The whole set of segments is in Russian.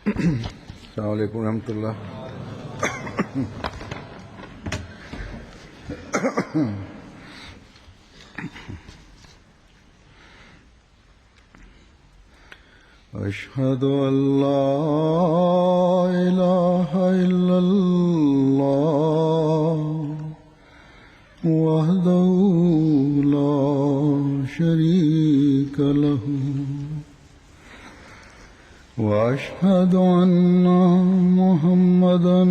अस्सलाम वालेकुम रहमतुल्लाह। अशहदु अल्ला इलाहा इल्लल्लाह वहदहु ला शरीका लहू وأشهد أن محمدا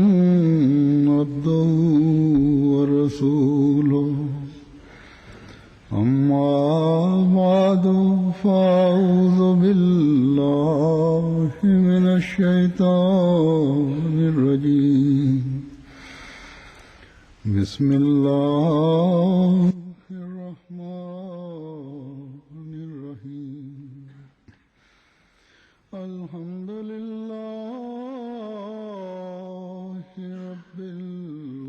عبده ورسوله أما بعد فأعوذ بالله من الشيطان الرجيم بسم الله الرحمن الرحيم الحمد لله رب العالمين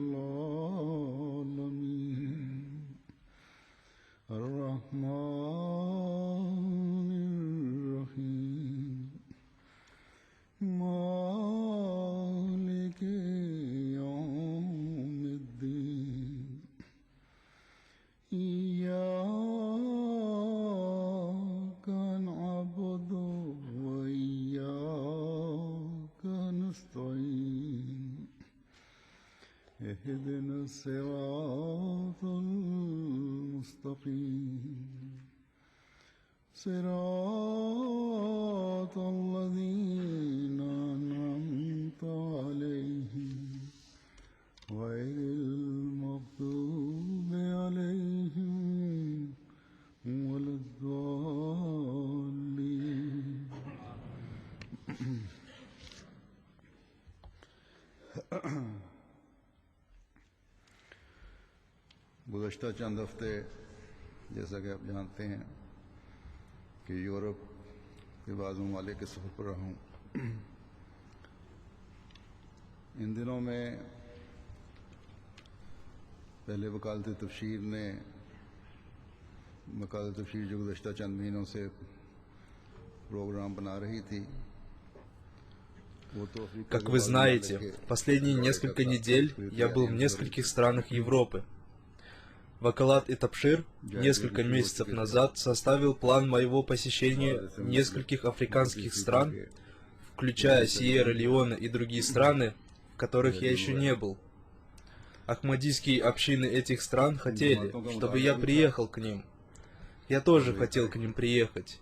الرحمن الرحيم مالك يوم الدين إياك نعبد وإياك نستعين اهدنا الصراط المستقيم صراط الذين أنعمت عليهم غير المغضوب عليهم ولا الضالين गुज़श्ता चंद हफ्ते जैसा कि आप जानते हैं कि यूरोप के बाज़ ममालिक के सफ़र पर रहा हूँ। इन दिनों में पहले वकालत तबशीर ने वकालत तबशीर जो गुज़श्ता चंद महीनों से प्रोग्राम बना रही थी, Как вы знаете, последние несколько недель я был в нескольких странах Европы. Вакалат и Табшир несколько месяцев назад составил план моего посещения нескольких африканских стран, включая Сьерра-Леоне и другие страны, в которых я еще не был. Ахмадийские общины этих стран хотели, чтобы я приехал к ним. Я тоже хотел к ним приехать.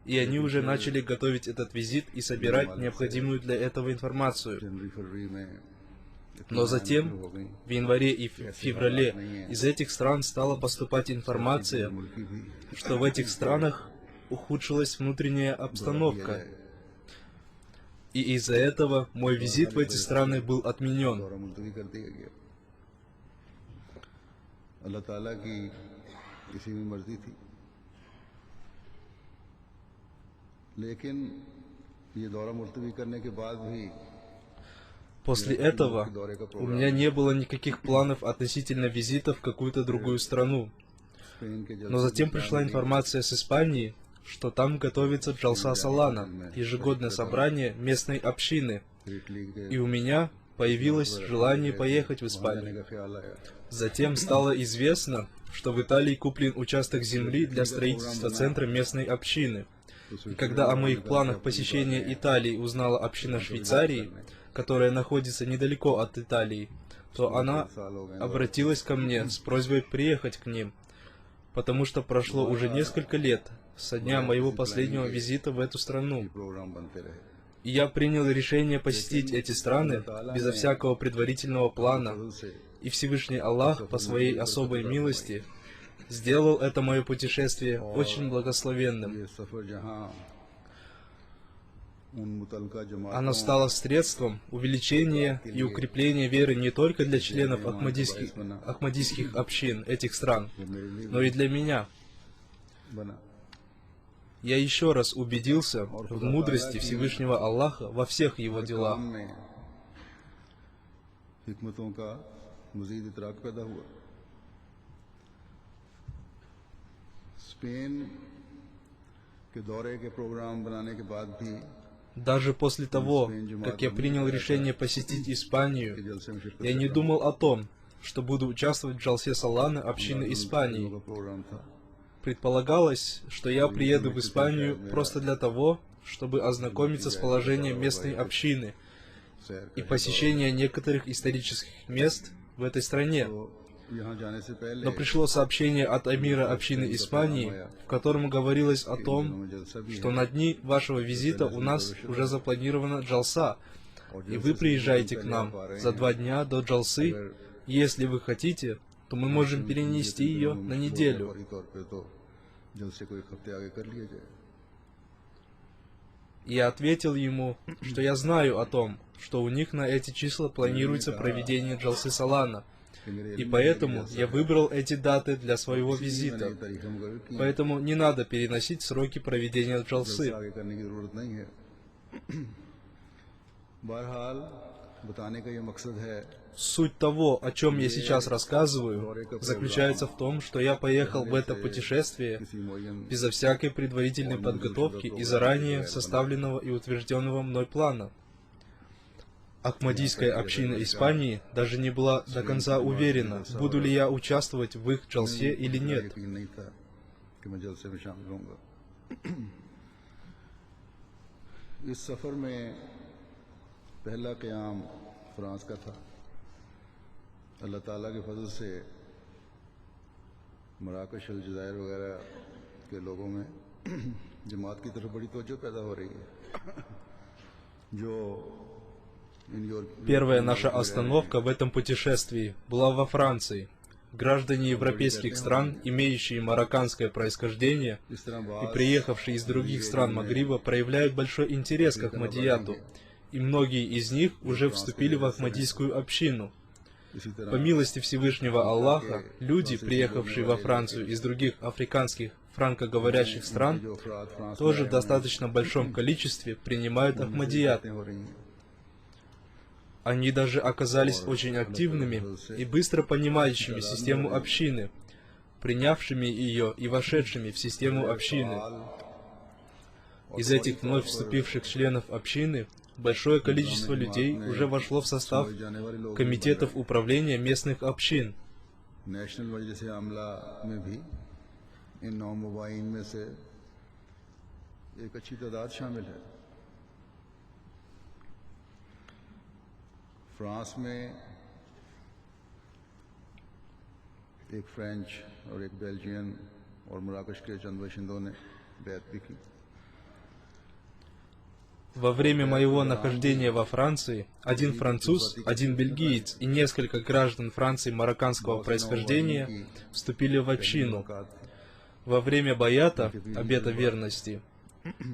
И они уже начали готовить этот визит и собирать необходимую для этого информацию. Но затем, в январе и феврале, из этих стран стала поступать информация, что в этих странах ухудшилась внутренняя обстановка. И из-за этого мой визит в эти страны был отменен. После этого у меня не было никаких планов относительно визита в какую-то другую страну. Но затем пришла информация с Испании, что там готовится Джалса Салана, ежегодное собрание местной общины, и у меня появилось желание поехать в Испанию. Затем стало известно, что в Италии куплен участок земли для строительства центра местной общины. И когда о моих планах посещения Италии узнала община Швейцарии, которая находится недалеко от Италии, то она обратилась ко мне с просьбой приехать к ним, потому что прошло уже несколько лет со дня моего последнего визита в эту страну. И я принял решение посетить эти страны безо всякого предварительного плана, и Всевышний Аллах по своей особой милости сделал это мое путешествие очень благословенным. Оно стало средством увеличения и укрепления веры не только для членов ахмадийских общин этих стран, но и для меня. Я еще раз убедился в мудрости Всевышнего Аллаха во всех его делах. Даже после того, как я принял решение посетить Испанию, я не думал о том, что буду участвовать в Джалсе Салана общины Испании. Предполагалось, что я приеду в Испанию просто для того, чтобы ознакомиться с положением местной общины и посещение некоторых исторических мест в этой стране. Но пришло сообщение от амира общины Испании, в котором говорилось о том, что на дни вашего визита у нас уже запланирована джалса, и вы приезжаете к нам за 2 дня до джалсы. Если вы хотите, то мы можем перенести ее на неделю. Я ответил ему, что я знаю о том, что у них на эти числа планируется проведение Джалсы Салана, и поэтому я выбрал эти даты для своего визита. Поэтому не надо переносить сроки проведения Джалсы. Суть того, о чем я сейчас рассказываю, заключается в том, что я поехал в это путешествие безо всякой предварительной подготовки и заранее составленного и утвержденного мной плана. Ахмадийская община Испании даже не была до конца уверена, буду ли я участвовать в их джалсе или нет. अल्लाह ताला के फजल से मराकश अलजायर वगैरह के लोगों में जमात की तरफ बड़ी तवज्जो पैदा हो रही है जो Первая наша остановка в этом путешествии была во Франции. Граждане европейских стран, имеющие марокканское происхождение и приехавшие из других стран Магриба, проявляют большой интерес к Ахмадияту, и многие из них уже вступили в Ахмадийскую общину. По милости Всевышнего Аллаха, люди, приехавшие во Францию из других африканских франкоговорящих стран, тоже в достаточно большом количестве принимают Ахмадият. Они даже оказались очень активными и быстро понимающими систему общины, принявшими ее и вошедшими в систему общины. Из этих вновь вступивших членов общины большое количество людей уже вошло в состав комитетов управления местных общин. फ्रांस में एक फ्रेंच और एक बेल्जियन और मराकश के चंद बाशिंदों ने बैत भी की. Во время моего нахождения во Франции, один француз, один бельгиец и несколько граждан Франции марокканского происхождения вступили в общину. Во время баята, обета верности,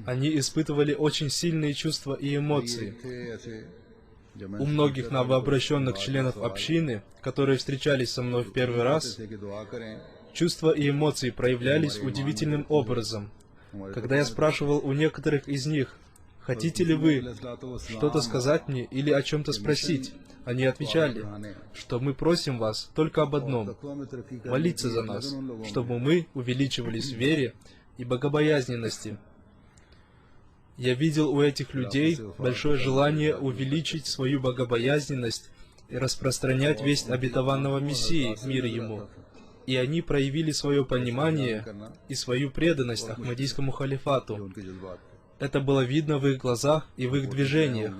они испытывали очень сильные чувства и эмоции. У многих новообращенных членов общины, которые встречались со мной в первый раз, чувства и эмоции проявлялись удивительным образом. Когда я спрашивал у некоторых из них, хотите ли вы что-то сказать мне или о чем-то спросить, они отвечали, что мы просим вас только об одном — молиться за нас, чтобы мы увеличивались в вере и богобоязненности. Я видел у этих людей большое желание увеличить свою богобоязненность и распространять весть обетованного Мессии, мир ему. И они проявили свое понимание и свою преданность Ахмадийскому халифату. Это было видно в их глазах и в их движениях.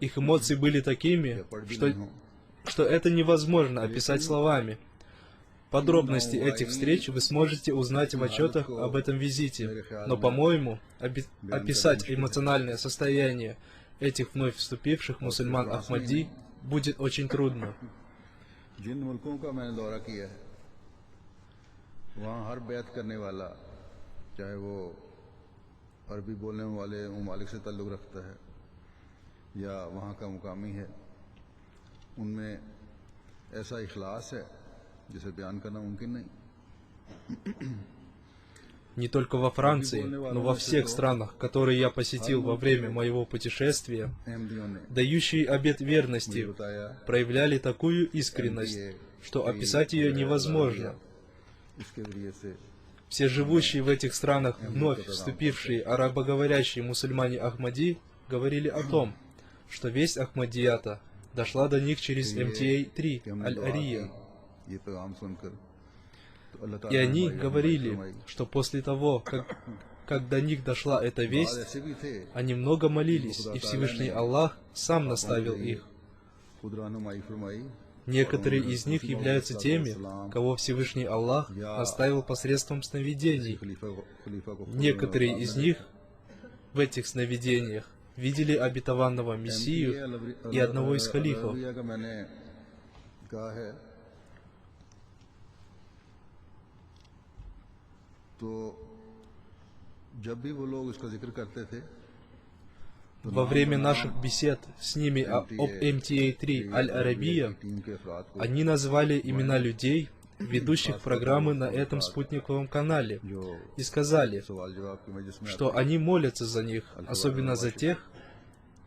Их эмоции были такими, что это невозможно описать словами. Подробности этих встреч вы сможете узнать в отчетах об этом визите, но, по-моему, описать эмоциональное состояние этих вновь вступивших мусульман Ахмади будет очень трудно. अरबी बोलने वाले ममालिक से ताल्लुक़ रखता है या वहाँ का मुकामी है, उनमें ऐसा इखलास है जिसे बयान करना मुमकिन नहीं. Не только во Франции, но во всех странах, которые я посетил во время моего путешествия, дающие обет верности проявляли такую искренность, что описать ее невозможно. Все живущие в этих странах, вновь вступившие арабоговорящие мусульмане Ахмади, говорили о том, что весть Ахмадията дошла до них через МТА-3 Аль-Ария. И они говорили, что после того, как до них дошла эта весть, они много молились, и Всевышний Аллах сам наставил их. Некоторые из них являются теми, кого Всевышний Аллах наставил посредством сновидений. Некоторые из них в этих сновидениях видели обетованного Мессию и одного из халифов. Во время наших бесед с ними об МТА-3 Аль-Арабия, они назвали имена людей, ведущих программы на этом спутниковом канале, и сказали, что они молятся за них, особенно за тех,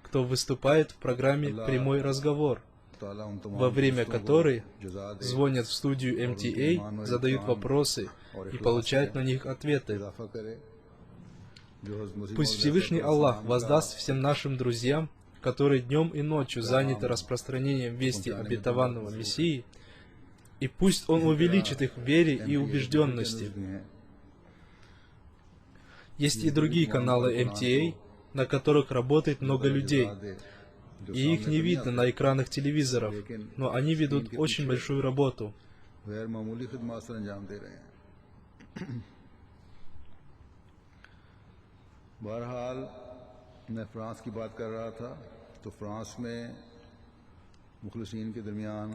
кто выступает в программе «Прямой разговор», во время которой звонят в студию МТА, задают вопросы и получают на них ответы. Пусть Всевышний Аллах воздаст всем нашим друзьям, которые днем и ночью заняты распространением вести обетованного Мессии, и пусть Он увеличит их в вере и убежденности. Есть и другие каналы МТА, на которых работает много людей, и их не видно на экранах телевизоров, но они ведут очень большую работу. बहरहाल मैं फ्रांस की बात कर रहा था तो फ्रांस में मुखलिसीन के दरमियान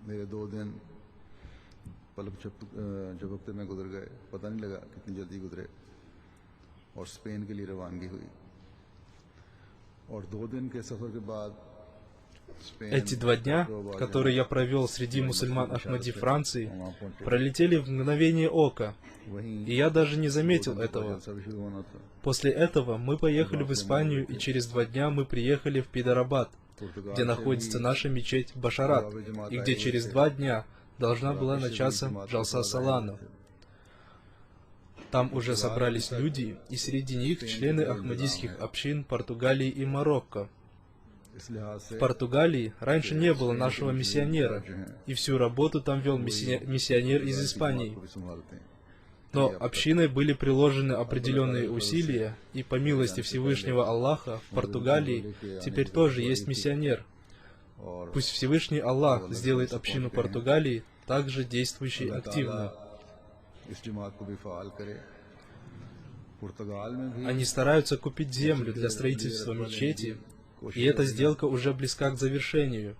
मेरे 2 दिन पलक झपकते में गुजर गए, पता नहीं लगा कितनी जल्दी गुजरे, और स्पेन के लिए रवानगी हुई और 2 दिन के सफ़र के बाद Эти 2 дня, которые я провел среди мусульман Ахмади Франции, пролетели в мгновение ока, и я даже не заметил этого. После этого мы поехали в Испанию, и через 2 дня мы приехали в Пидарабад, где находится наша мечеть Башарат, и где через 2 дня должна была начаться Джалса Салана. Там уже собрались люди, и среди них члены ахмадийских общин Португалии и Марокко. В Португалии раньше не было нашего миссионера, и всю работу там вел миссионер из Испании. Но общиной были приложены определенные усилия, и по милости Всевышнего Аллаха в Португалии теперь тоже есть миссионер. Пусть Всевышний Аллах сделает общину Португалии также действующей активно. Они стараются купить землю для строительства мечети, и эта сделка уже близка к завершению.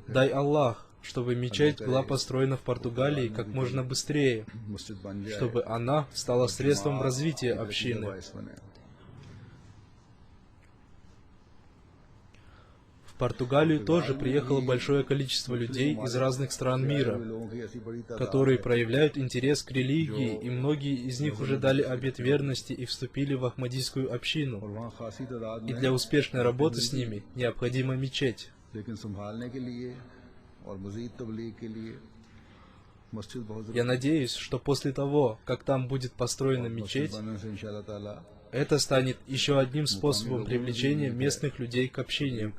Дай Аллах, чтобы мечеть была построена в Португалии как можно быстрее, чтобы она стала средством развития общины. В Португалию тоже приехало большое количество людей из разных стран мира, которые проявляют интерес к религии, и многие из них уже дали обет верности и вступили в ахмадийскую общину. И для успешной работы с ними необходима мечеть. Я надеюсь, что после того, как там будет построена мечеть, это станет еще одним способом привлечения местных людей к общине.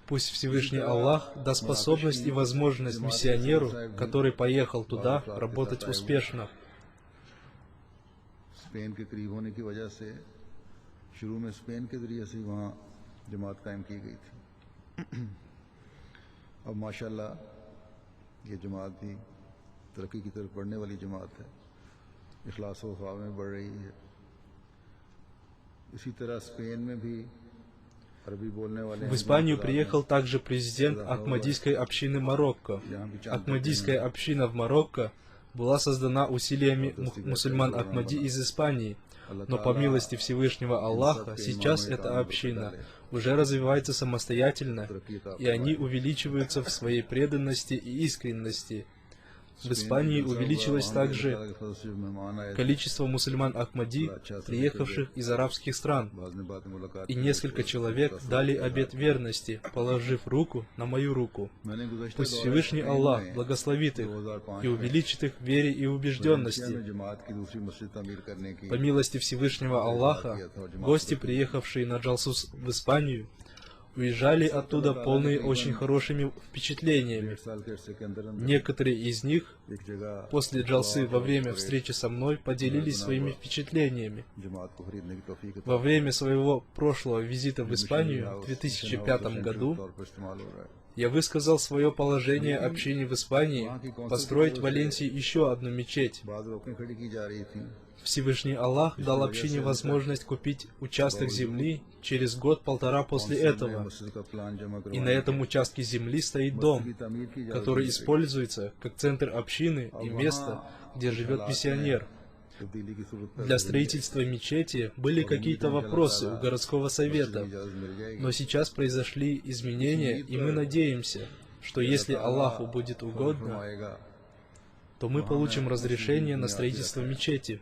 Пусть Всевышний Аллах даст способность и возможность миссионеру, который поехал туда, работать успешно. जमात कायम की गई थी। अब माशाल्लाह ये जमात भी तरक्की की तरफ बढ़ने वाली जमात है, इखलास व वफा में बढ़ रही है। इसी तरह स्पेन में भी अरबी बोलने वाले В Испанию приехал также президент Ахмадийской общины Марокко. Ахмадийская община в Марокко была создана усилиями мусульман Ахмади из Испании, но по милости Всевышнего Аллаха сейчас эта община уже развивается самостоятельно, и они увеличиваются в своей преданности и искренности. В Испании увеличилось также количество мусульман Ахмади, приехавших из арабских стран, и несколько человек дали обет верности, положив руку на мою руку. Пусть Всевышний Аллах благословит их и увеличит их в вере и убежденности. По милости Всевышнего Аллаха, гости, приехавшие на Джалсус в Испанию, уезжали оттуда полные очень хорошими впечатлениями. Некоторые из них после джалсы во время встречи со мной поделились своими впечатлениями. Во время своего прошлого визита в Испанию в 2005 году я высказал свое положение общине в Испании построить в Валенсии еще одну мечеть. Всевышний Аллах дал общине возможность купить участок земли через год-полтора после этого. И на этом участке земли стоит дом, который используется как центр общины и место, где живет миссионер. Для строительства мечети были какие-то вопросы у городского совета, но сейчас произошли изменения, и мы надеемся, что если Аллаху будет угодно, то мы получим разрешение на строительство мечети.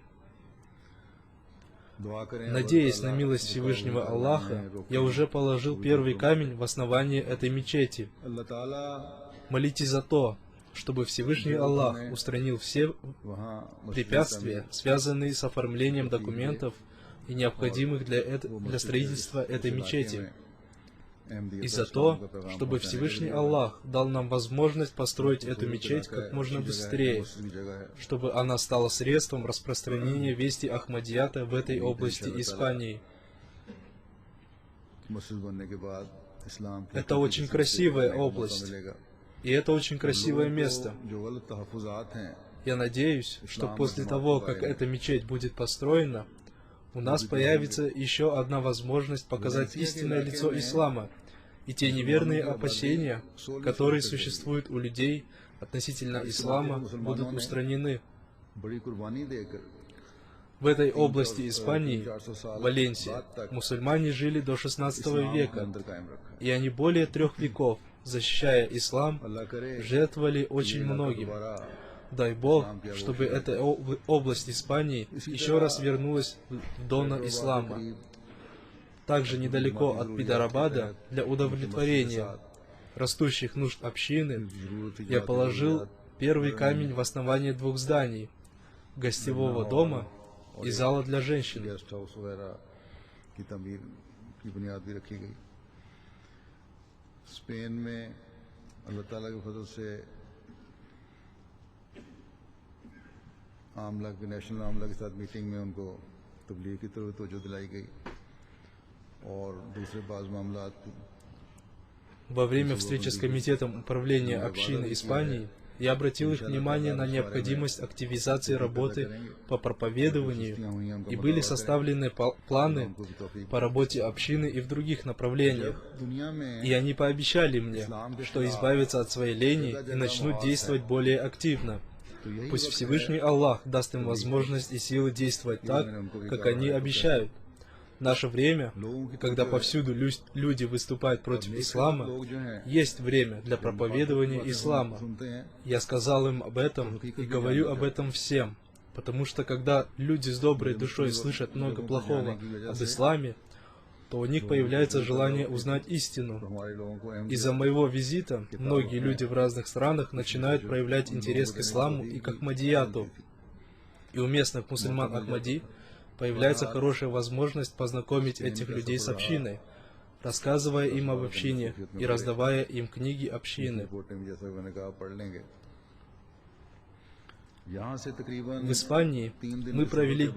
Надеясь на милость Всевышнего Аллаха, я уже положил первый камень в основание этой мечети. Молитесь за то, чтобы Всевышний Аллах устранил все препятствия, связанные с оформлением документов и необходимых для строительства этой мечети. И за то, чтобы Всевышний Аллах дал нам возможность построить эту мечеть как можно быстрее, чтобы она стала средством распространения вести Ахмадията в этой области Испании. Это очень красивая область, и это очень красивое место. Я надеюсь, что после того, как эта мечеть будет построена, у нас появится еще одна возможность показать истинное лицо ислама, и те неверные опасения, которые существуют у людей относительно ислама, будут устранены. В этой области Испании, Валенсия, мусульмане жили до 16 века, и они более 3 веков, защищая ислам, жертвовали очень многим. Дай Бог, чтобы эта область Испании еще раз вернулась в лоно ислама. Также недалеко от Пидарабада, для удовлетворения растущих нужд общины, я положил первый камень в основание 2 зданий: гостевого дома и зала для женщин. नेशनल के साथ मीटिंग में उनको तबलीग की तरफ तवज्जो दिलाई गई और दूसरे बाज़ मामलात। Во время встречи с комитетом управления общины Испании я обратил их внимание на необходимость активизации работы по проповедованию, и были составлены планы по работе общины и в других направлениях. И они пообещали мне, что избавятся от своей лени и начнут действовать более активно. Пусть Всевышний Аллах даст им возможность и силы действовать так, как они обещают. В наше время, когда повсюду люди выступают против ислама, есть время для проповедования ислама. Я сказал им об этом и говорю об этом всем, потому что когда люди с доброй душой слышат много плохого об исламе, то у них появляется желание узнать истину. Из-за моего визита многие люди в разных странах начинают проявлять интерес к исламу и к Ахмадияту. И у местных мусульман Ахмади появляется хорошая возможность познакомить этих людей с общиной, рассказывая им об общине и раздавая им книги общины. В Испании мы провели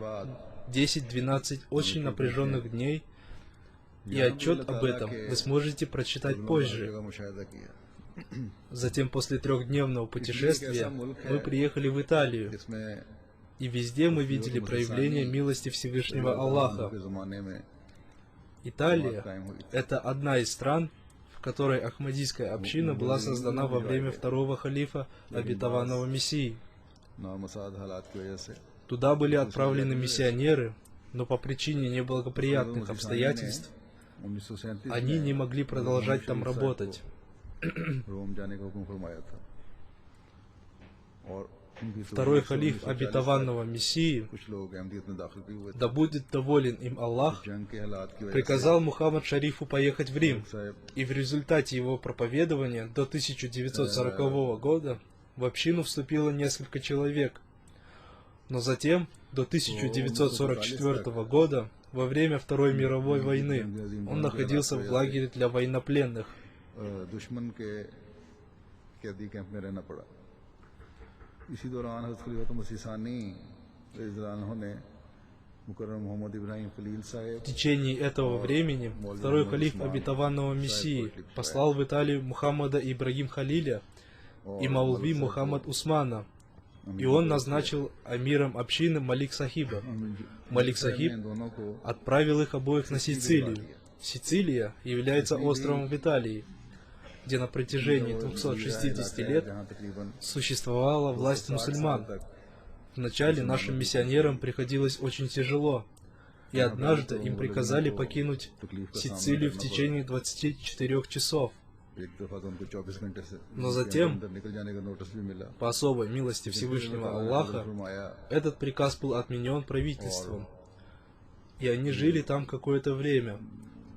10-12 очень напряженных дней, и отчет об этом вы сможете прочитать позже. Затем, после 3-дневного путешествия, мы приехали в Италию, и везде мы видели проявление милости Всевышнего Аллаха. Италия – это одна из стран, в которой Ахмадийская община была создана во время 2-го халифа обетованного Мессии. Туда были отправлены миссионеры, но по причине неблагоприятных обстоятельств они не могли продолжать там работать. और उनकी Второй सूरत халиф 1940 обетованного Мессии, कुछ लोग अहमदियत में दाखिल भी हुए थे। да будет доволен им Аллах, जंग के हालात की वजह से приказал Мухаммад Шарифу поехать в Рим, साहब и в результате его проповедования до 1940 года в общину вступило несколько человек. Но затем, до 1944 года, во время Второй мировой войны, он находился в лагере для военнопленных. दुश्मन के कैदी कैंप में रहना पड़ा। इसी दौरान हज़रत खलीफा मसीह सानी रज़ियल्लाहु अन्हु ने मुकर्रम मोहम्मद इब्राहिम खलील साहब В течение этого времени второй халиф обетованного Мессии послал в Италию Мухаммада Ибрагим Халиля и Маулви Мухаммад Усмана, и он назначил амиром общины Малик Сахиба. Малик Сахиб दोनों को отправил их обоих на Сицилию. Сицилия является островом в Италии, где на протяжении 260 лет जहाँ तकरीबन существовала власть мусульман. Вначале нашим миссионерам приходилось очень тяжело, и однажды им приказали покинуть Сицилию в течение 24 часов. एक दफा तो उनको 24 घंटे से Но затем, अंदर निकल जाने का नोटिस भी मिला। по особой милости Всевышнего Аллаха, फरमाया этот приказ был отменен правительством, и они жили там какое-то время.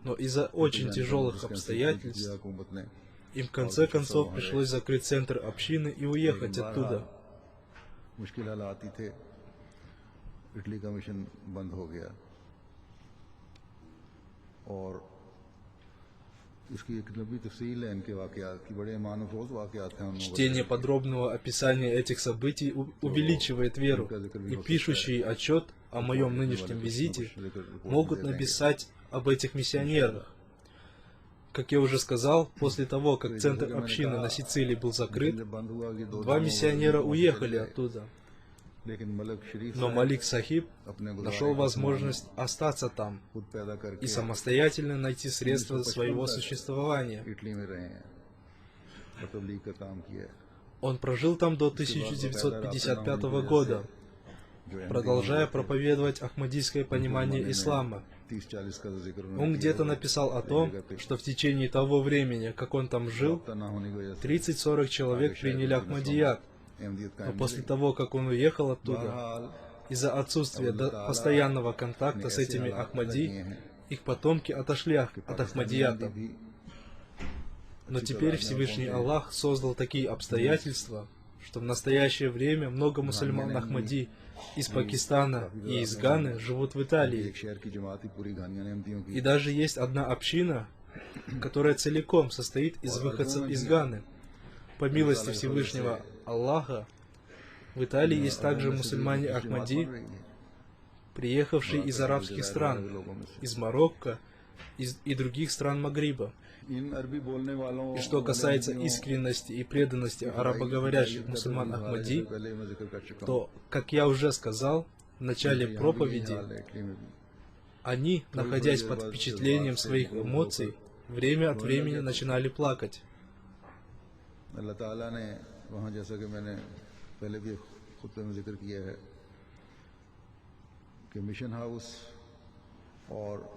Но из-за очень тяжелых обстоятельств हुकूमत ने им в конце концов пришлось закрыть центр общины и уехать оттуда. मुश्किल हालात ही थे, इटली का मिशन बंद हो गया और इसकी एक लंबी तफसील है इनके वाकयात की, बड़े मानूफोज वाकयात हैं। Чтение подробного описания этих событий увеличивает веру, и пишущие отчет о моем нынешнем визите могут написать об этих миссионерах. Как я уже сказал, после того, как центр общины на Сицилии был закрыт, два миссионера уехали оттуда. Но Малик Сахиб нашел возможность остаться там и самостоятельно найти средства своего существования. इटली में रहे हैं और तबलीग का काम किया है। Он прожил там до 1955 года, продолжая проповедовать ахмадийское понимание ислама. 30-40 का जिक्र Он где-то написал о том, что в течение того времени, как он там жил, ना होने की वजह से 30-40 человек приняли Ахмадият. अहमदियत Но कायम после того, как он уехал оттуда, बहरहाल из-за отсутствия постоянного контакта с этими Ахмади, их потомки отошли от Ахмадията. भी Но теперь Всевышний Аллах создал такие обстоятельства, что в настоящее время много мусульман Ахмади из Пакистана и из Ганы живут в Италии. एक शहर की जमात ही पूरी घानियां ने अहमदियों की И даже есть одна община, которая целиком состоит из выходцев из Ганы. По милости Всевышнего Аллаха, в Италии есть также мусульмане Ахмади, приехавшие из арабских стран, из Марокко и других стран Магриба. इन अरबी बोलने वालों И что касается искренности и преданности арабоговорящих мусульман Ахмади, पहले मैं जिक्र कर चुका हूं। то, как я уже сказал в начале проповеди, हाल है इटली में भी они, находясь под впечатлением своих эмоций, время от времени начинали плакать. अल्लाह ताला ने वहाँ, जैसा कि मैंने पहले भी खुतबे में जिक्र किया है, कि मिशन हाउस और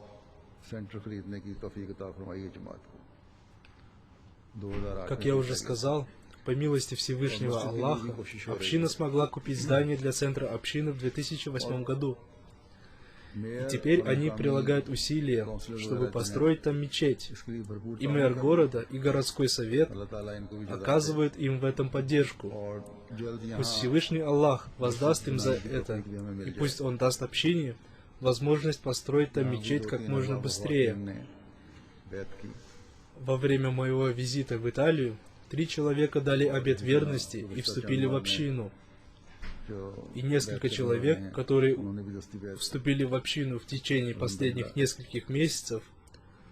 सेंटर खरीदने की तौफीक अता फरमाई है जमात को। 2008 Как я уже сказал, по милости Всевышнего Аллаха, община смогла купить здание для центра общины в 2008 году. И теперь они прилагают усилия, чтобы построить там мечеть. И мэр города, и городской совет अल्लाह ताला इनको भी जज़ा оказывают им в этом поддержку. और जल्द Пусть यहाँ Всевышний Аллах воздаст им за это, и пусть Он даст общине возможность построить там мечеть как можно быстрее. ने बैत की Во время моего визита в Италию 3 человека дали обет верности и вступили в общину. जो И несколько человек, которые उन्होंने भी दस्ती बैत вступили в общину в течение последних нескольких месяцев,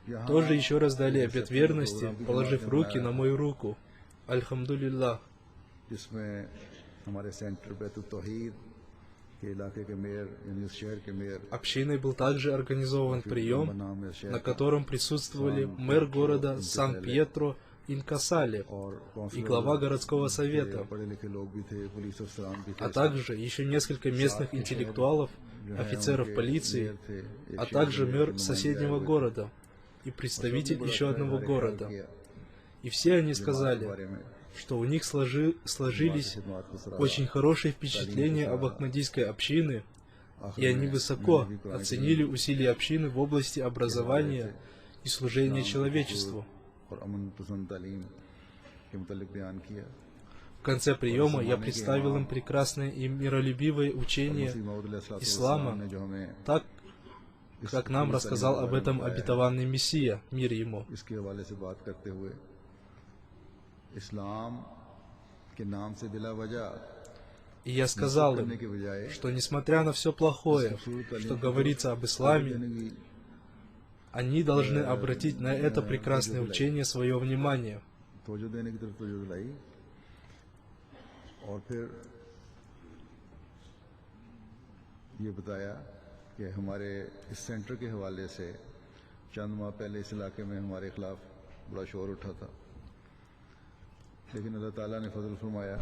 यहाँ тоже еще раз дали обет верности, положив руки на мою руку. Альхамдулиллах. जिसमें हमारे सेंटर बैतुल तौहीद के इलाके के मेयर यानी उस शहर के मेयर Общиной был также организован прием, नाम है на शहर котором присутствовали мэр города Сан-Пьетро Инкасале और и глава городского совета, पढ़े लिखे लोग भी थे, पुलिस अफसरान भी थे, а также еще несколько местных интеллектуалов, офицеров полиции, а также мэр соседнего города и представитель еще одного города. И все они जमात के сказали, बारे में что у них сложились खिदमत को सराहा। очень хорошие впечатления об ахмадийской общине, и они высоко оценили усилия общины в области образования и служения человечеству. और अमन पसंद तालीम के मुतालिक बयान किया। В конце приема я представил им прекрасное и миролюбивое учение मसीह मौद अलैहिस्सलातु ислама, वस्सलाम ने जो हमें так, как нам рассказал об этом обетованный Мессия, мир ему. इसके हवाले से बात करते हुए इस्लाम के नाम से बिला वजह И я сказал करने им, के बजाय что несмотря на все плохое, что говорится об исламе, они должны обратить на это прекрасное учение свое внимание. तवज्जो देने की तरफ तवज्जो दिलाई और फिर ये बताया कि हमारे इस सेंटर के हवाले से चंद माह पहले इस इलाके में हमारे खिलाफ बड़ा शोर उठा था, लेकिन अल्लाह ताला ने फजल फरमाया।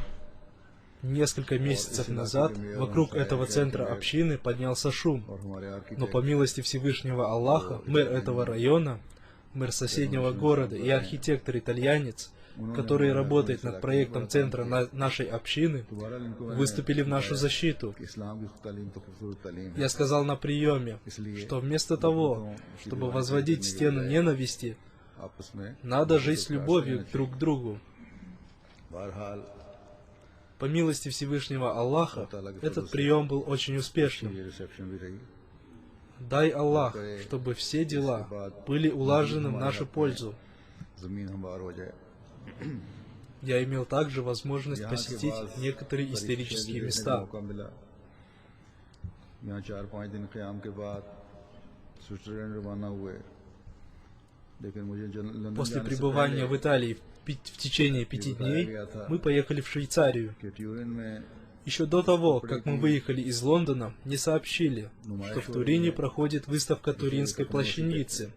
Несколько месяцев назад вокруг этого центра общины поднялся шум, और हमारे но по आर्किटेक्ट милости Всевышнего Аллаха, мэр этого района, мэр соседнего города и архитектор-итальянец, который работает над проектом центра нашей общины, दोबारा इनको выступили в нашу защиту. कि इस्लाम की तालीम तो खूबसूरत तालीम है, Я сказал на приеме, что вместо того, чтобы возводить стену ненависти, आपस में надо жить с любовью друг к другу. बहरहाल По милости Всевышнего Аллаха, этот прием был очень успешным. ये रिसेप्शन भी रही। Дай Аллах, чтобы все дела были улажены в нашу пользу. जमीन हमवार हो जाए। Я имел также возможность यहाँ के посетить बाद некоторые परीक्षा исторические देखने का места. मौका मिला। यहाँ 4-5 दिन क़याम के बाद स्विट्जरलैंड रवाना हुए, लेकिन मुझे लंदन После जाने से пребывания पहले в Италии в течение 5 дней мы поехали в Швейцарию. कि ट्यूरिन में Еще до того, как мы выехали из Лондона, мне сообщили, что в Турине проходит выставка Туринской плащаницы,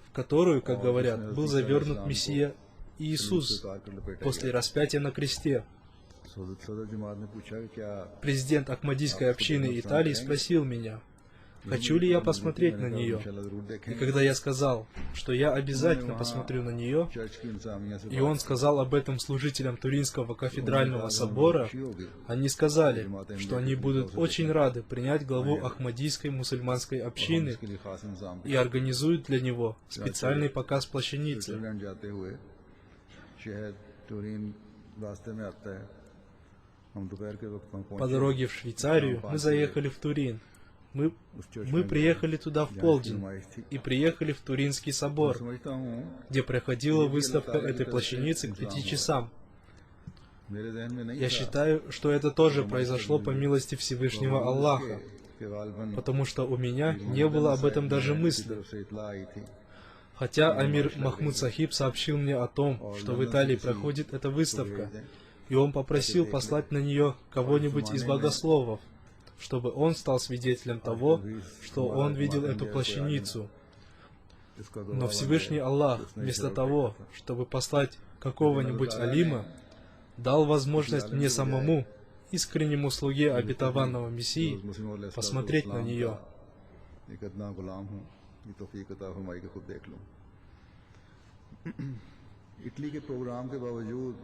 в которую, как говорят, был завернут Мессия Иисус उतार कर लपेटा после распятия на кресте. सदर जमात ने पूछा कि क्या Президент Ахмадийской общины Италии спросил меня, хочу ли я посмотреть на нее. इंशाल्लाह जरूर И देखें। когда я сказал, что я обязательно посмотрю на нее, चर्च की इंतजामिया से и он сказал об этом служителям Туринского кафедрального собора, они сказали, что они будут очень рады принять главу Ахмадийской мусульманской общины इसके लिए खास इंतजाम и организуют для него специальный показ плащаницы. स्विट्जरलैंड जाते हुए शहर टूरिन रास्ते में आता है। हम दोपहर के वक्त वहाँ По पहुंचे। дороге в Швейцарию мы заехали в Турин. Мы приехали туда в полдень и приехали в Туринский собор, समझता हूँ где проходила выставка этой плащаницы к 5 часам. मेरे जहन में नहीं Я था считаю, что это тоже произошло по милости Всевышнего Аллаха, कि गालिबन потому что у меня не было об этом даже мысли. तरफ से इतला आई थी। Хотя Амир Махмуд Сахиб сообщил мне о том, что в Италии проходит эта выставка, и он попросил послать на нее кого-нибудь из богословов, чтобы он стал свидетелем того, что он видел эту плащаницу. इसका Но Всевышний Аллах, вместо того, чтобы послать какого-нибудь алима, дал возможность мне самому, искреннему слуге обетованного Мессии, посмотреть на нее. एक अदना गुलाम हूँ, ये तौफीक अता फरमाई कि खुद देख लूँ। इटली के प्रोग्राम के बावजूद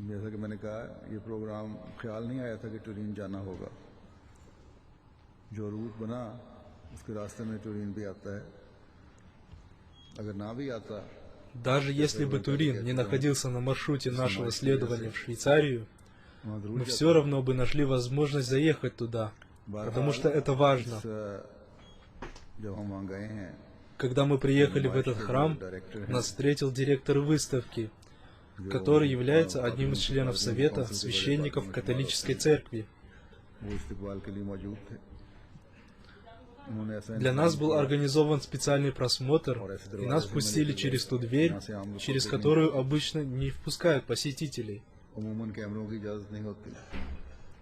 जैसा कि मैंने कहा, ये प्रोग्राम ख्याल नहीं आया था कि टूरिन जाना होगा। जो रूट बना उसके रास्ते में टूरिन भी आता है, अगर ना भी आता Даже если бы Турин не находился на маршруте нашего следования в Швейцарию, वहाँ जरूर мы все равно бы нашли возможность заехать туда, потому что это важно. जब हम वहाँ गए हैं Когда мы приехали в этот храм, нас встретил директор выставки, который является одним из членов Совета священников католической церкви. वो इस्तकबाल के लिए मौजूद थे। उन्होंने ऐसा Для нас был организован специальный просмотр, и нас пустили через ту дверь, через которую обычно не впускают посетителей. अमूमन कैमरों की इजाजत नहीं होती।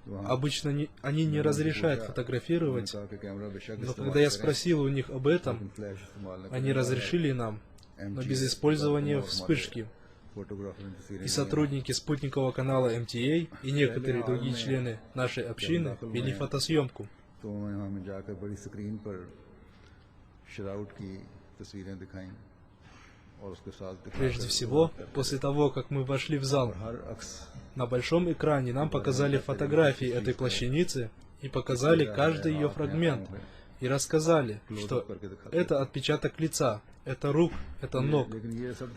वहाँ Обычно они не разрешают фотографировать, कहा कि कैमरा बेशक но इस्तेमाल когда я करें, спросил у них об этом, फ्लैश इस्तेमाल न они разрешили нам, но без использования вспышки. फोटोग्राफर ने तस्वीरें И ली हैं। сотрудники спутникового канала МТА и некоторые другие члены нашей общины вели фотосъемку. तो उन्होंने हमें जाकर बड़ी स्क्रीन पर शराउट की तस्वीरें दिखाई और उसके साथ Прежде всего, после того, как мы вошли в зал, हर अक्स на большом экране нам показали фотографии этой плащаницы и показали каждый ее фрагмент. И рассказали, что это отпечаток лица, это рук, это ног.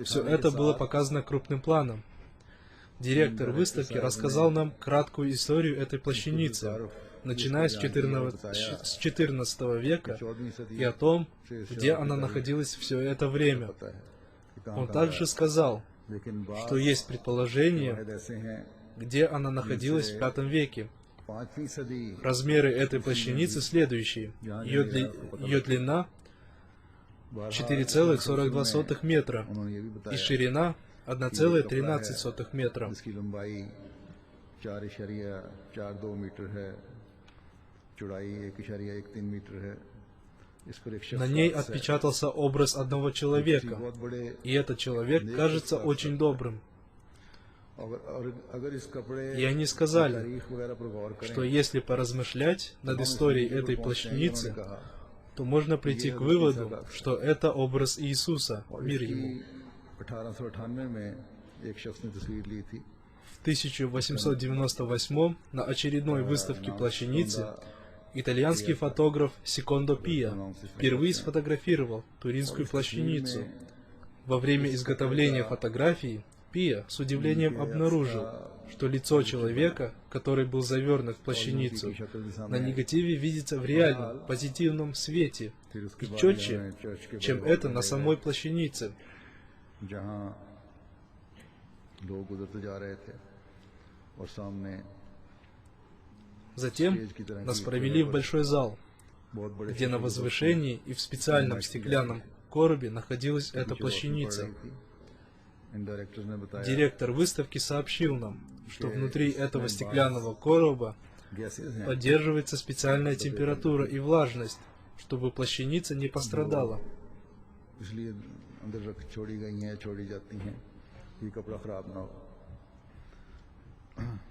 Все это было показано крупным планом. Директор выставки рассказал нам краткую историю этой плащаницы, начиная с 14 века, и о том, где она находилась все это время. Он также сказал, что есть предположение, где она находилась в V веке. Размеры этой плащаницы следующие. Ее длина 4,42 метра и ширина 1,13 метра. इसकी लंबाई 4.42 मीटर है, चौड़ाई 1.13 मीटर है। इस पर एक शख्स На ней отпечатался образ одного человека, बहुत बड़े и этот человек кажется очень добрым. अगर इस कपड़े И они сказали, तारीख वगैरह पर गौर करें что если поразмышлять над историей этой плащаницы, то можно прийти к выводу, что это образ Иисуса, мир ему. 1898 में एक शख्स ने तस्वीर ली थी। В 1898 на очередной выставке плащаницы итальянский фотограф Секондо Пиа впервые сфотографировал туринскую плащаницу. Во время изготовления фотографии Пиа с удивлением обнаружил, что лицо человека, который был завернут в плащаницу, на негативе видится в реальном, позитивном свете и четче, чем это на самой плащанице. जहां लोग गुजरते जा रहे थे और सामने Затем нас провели в большой зал, बहुत बड़े где на возвышении и в специальном стеклянном коробе находилась эта плащаница. इन डायरेक्टर्स ने बताया Директор выставки сообщил нам, что внутри этого стеклянного короба गैसेस हैं поддерживается специальная температура и влажность, чтобы плащаница не пострадала. इसलिए अंदर रख छोड़ी गई हैं, छोड़ी जाती हैं कि कपड़ा खराब ना हो।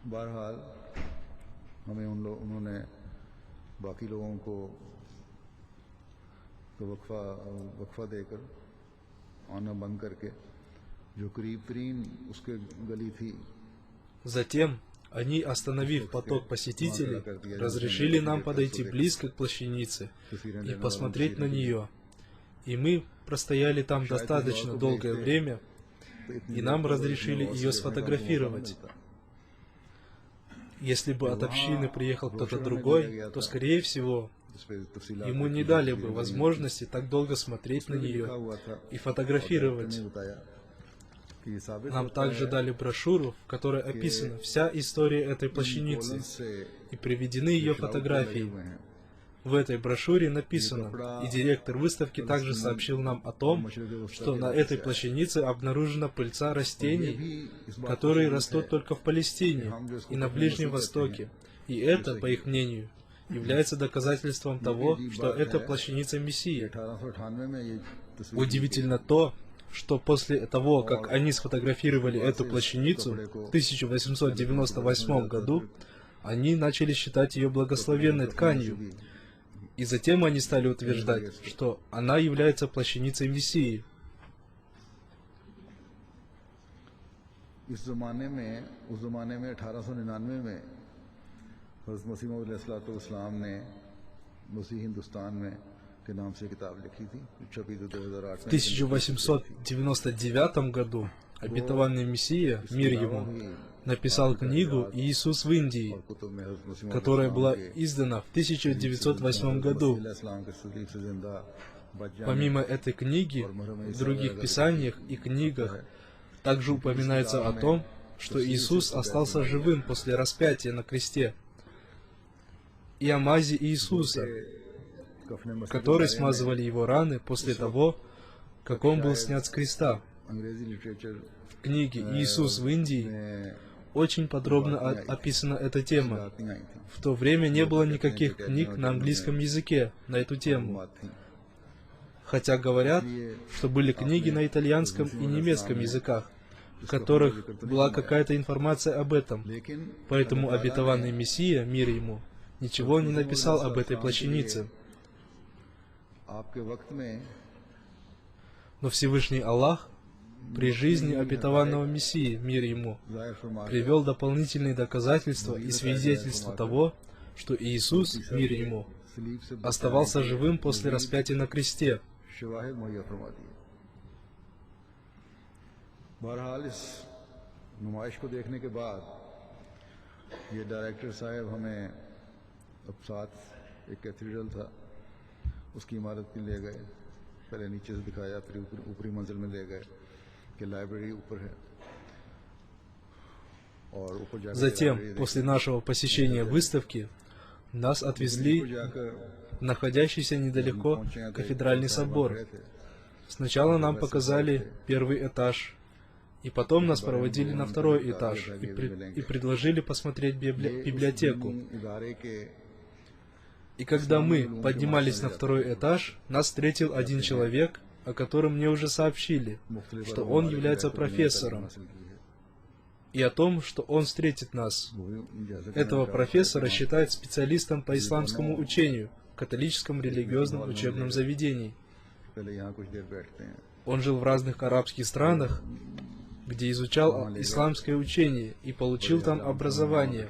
बहरहाल हमें उन्होंने बाकी लोगों को तो वक्फा देकर आना बंद करके जो करीब तरीन उसके गली थी Затем они, остановив поток посетителей, разрешили нам подойти близко к плащанице и посмотреть на нее. И мы простояли там достаточно долгое время, и нам разрешили ее сфотографировать. Если бы от общины приехал кто-то другой, то, скорее всего, ему не дали бы возможности так долго смотреть на нее и фотографировать. Нам также дали брошюру, в которой описана вся история этой плащаницы и приведены ее фотографии. В этой брошюре написано, и директор выставки также сообщил нам о том, что на этой плащанице обнаружена пыльца растений, которые растут только в Палестине и на Ближнем Востоке. И это, по их мнению, является доказательством того, что это плащаница Мессии. Удивительно то, что после того, как они сфотографировали эту плащаницу в 1898 году, они начали считать ее благословенной тканью. И затем они стали утверждать, что она является плащаницей Мессии. उस ज़माने में 1899 में हज़रत मसीह मौऊद अलैहिस्सलाम ने मसीह हिंदुस्तान में के नाम से किताब लिखी थी, छपी तो 2008 В 1899 году обетованный Мессия, мир ему, написал книгу «Иисус в Индии», которая была издана в 1908 году. Помимо этой книги, в других писаниях и книгах также упоминается о том, что Иисус остался живым после распятия на кресте, и о мази Иисуса, которой смазывали его раны после того, как он был снят с креста. В книге «Иисус в Индии» очень подробно описана эта тема. В то время не было никаких книг на английском языке на эту тему. Хотя говорят, что были книги на итальянском и немецком языках. в которых была какая-то информация об этом. Поэтому обетованный Мессия, мир ему, ничего не написал об этой плащанице. Но Всевышний Аллах при жизни обетованного Мессии, мир ему, привел дополнительные доказательства и свидетельства того, что Иисус, мир ему, оставался живым после распятия на кресте. बहरहाल इस नुमाइश को देखने के बाद ये डायरेक्टर साहब हमें अब साथ एक कैथीड्रल था उसकी इमारत में ले गए। पहले नीचे से दिखाया, फिर ऊपरी मंजिल में ले गए कि लाइब्रेरी ऊपर है। और ऊपर जाकर Затем, после нашего посещения выставки, нас отвезли в находящийся недалеко кафедральный собор. Сначала нам показали первый этаж, и потом нас проводили на второй этаж и предложили посмотреть библиотеку. И когда мы поднимались на второй этаж, нас встретил один человек, о котором мне уже сообщили, что он является профессором, и о том, что он встретит нас. Этого профессора считают специалистом по исламскому учению в католическом религиозном учебном заведении. Он жил в разных арабских странах, где изучал исламское учение и получил там образование.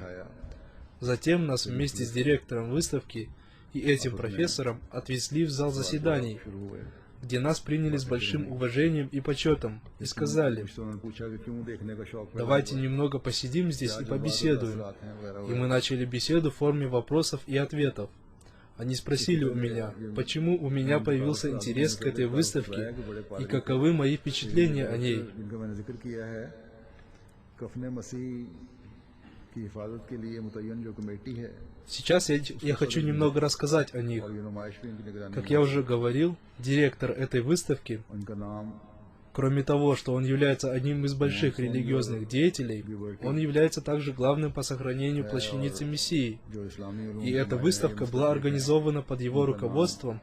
Затем нас вместе с директором выставки и этим профессором отвезли в зал заседаний, где нас приняли с большим уважением и почетом и сказали: «Давайте немного посидим здесь и побеседуем». И мы начали беседу в форме вопросов и ответов. Они спросили у меня, почему у меня появился интерес к этой выставке и каковы мои впечатления о ней. Сейчас я хочу немного рассказать о них. Как я уже говорил, директор этой выставки, кроме того, что он является одним из больших религиозных деятелей, он является также главным по сохранению плащаницы Мессии. И эта выставка была организована под его руководством,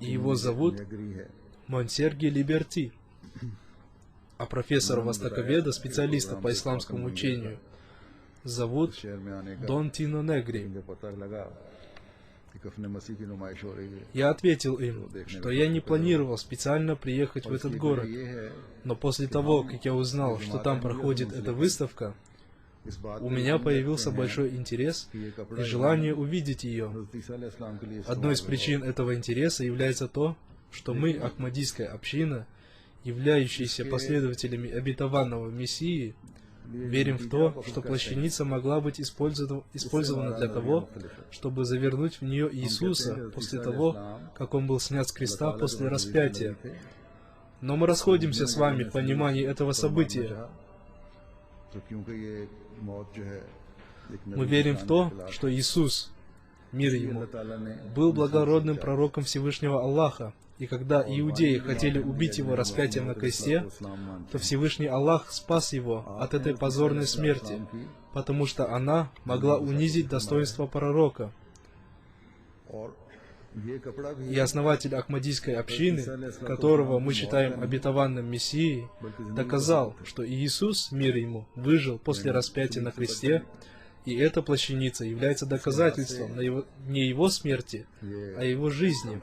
и его зовут Монсерги Либерти. А профессора-востоковеда, специалиста по исламскому учению, зовут Дон Тино Негри. Я ответил им, что я не планировал специально приехать в этот город, но после того, как я узнал, что там проходит эта выставка, у меня появился большой интерес и желание увидеть ее. Одной из причин этого интереса является то, что мы, Ахмадийская община, являющиеся последователями обетованного Мессии, верим в то, что плащаница могла быть использована для того, чтобы завернуть в нее Иисуса после того, как он был снят с креста после распятия. Но мы расходимся с вами в понимании этого события. Мы верим в то, что Иисус, мир ему, был благородным пророком Всевышнего Аллаха, и когда иудеи хотели убить его распятием на кресте, то Всевышний Аллах спас его от этой позорной смерти, потому что она могла унизить достоинство пророка. И основатель Ахмадийской общины, которого мы считаем обетованным Мессией, доказал, что Иисус, мир ему, выжил после распятия на кресте, и эта плащаница является доказательством не его смерти, а его жизни,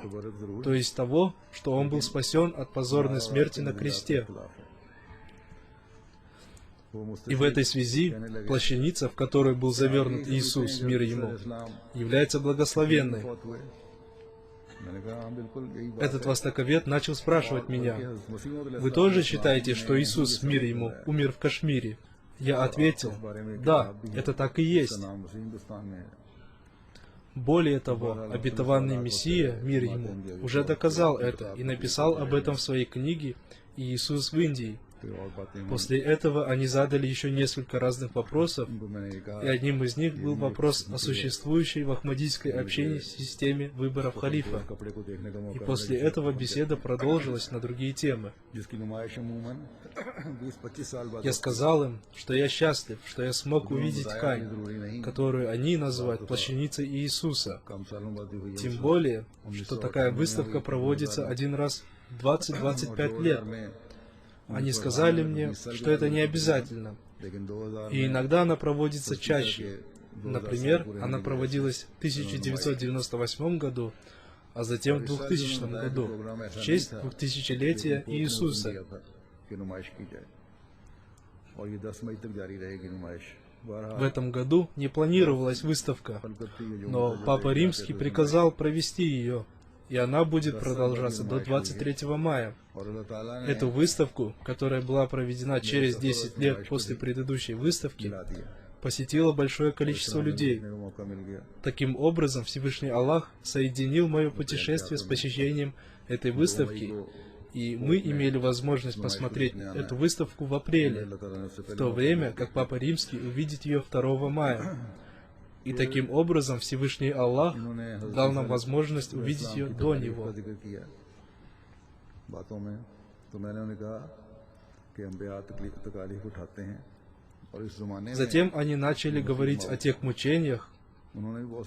то есть того, что он был спасен от позорной смерти на кресте. И в этой связи плащаница, в которой был завернут Иисус, мир ему, является благословенной. Этот востоковед начал спрашивать меня: «Вы тоже считаете, что Иисус, мир ему, умер в Кашмире?» Я ответил: «Да, это так и есть». Более того, обетованный Мессия, мир ему, уже доказал это и написал об этом в своей книге «Иисус в Индии». После этого они задали еще несколько разных вопросов, и одним из них был вопрос о существующей в Ахмадийской общине системе выборов халифа. И после этого беседа продолжилась на другие темы. Я сказал им, что я счастлив, что я смог увидеть ткань, которую они называют плащаницей Иисуса. Тем более, что такая выставка проводится один раз в 20-25 лет. Они сказали мне, что это не обязательно, и иногда она проводится чаще. Например, она проводилась в 1998 году, а затем в 2000 году, в честь 2000-летия Иисуса. В этом году не планировалась выставка, но Папа Римский приказал провести ее, и она будет продолжаться до 23 мая. Эту выставку, которая была проведена через 10 лет после предыдущей выставки, посетило большое количество людей. Таким образом, Всевышний Аллах соединил мое путешествие с посещением этой выставки, и мы имели возможность посмотреть эту выставку в апреле, в то время как Папа Римский увидит ее 2 мая. И таким образом Всевышний Аллах дал нам возможность увидеть ее до него. Затем они начали говорить о тех мучениях,